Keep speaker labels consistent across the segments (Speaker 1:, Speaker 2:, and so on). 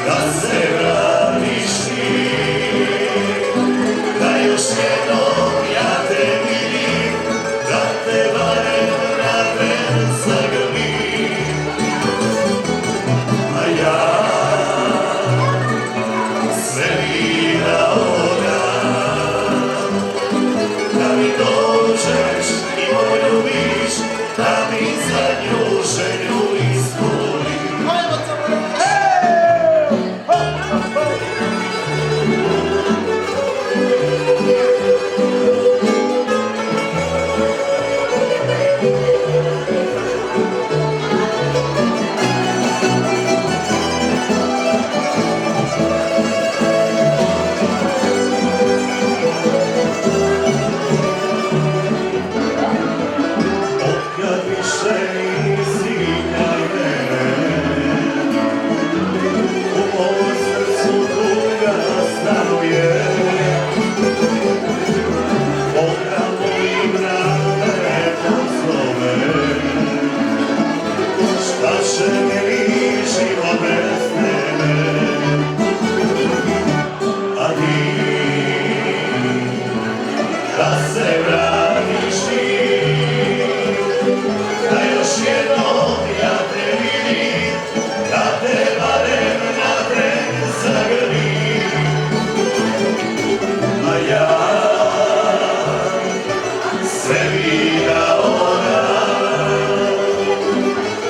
Speaker 1: da se vratiš ti, da još jednom ja te vidim, da te barem na tren zagrlim, a ja sve bi dao da mi dođeš i poljubiš, da mi zadnju želju ispuniš. Otkad više nisi kraj mene, u mom srcu tuga stanuje. Boga molim rane poslove, šta će meni život bez tebe? A ti, da se vratiš ti, da još jednom ja te vidim, da te barem na tren zagrlim, a ja sve bi dao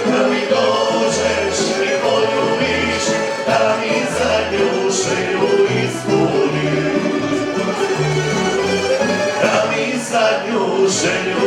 Speaker 1: da mi dođeš i poljubiš, da mi zadnju želju ispuniš, da mi zadnju želju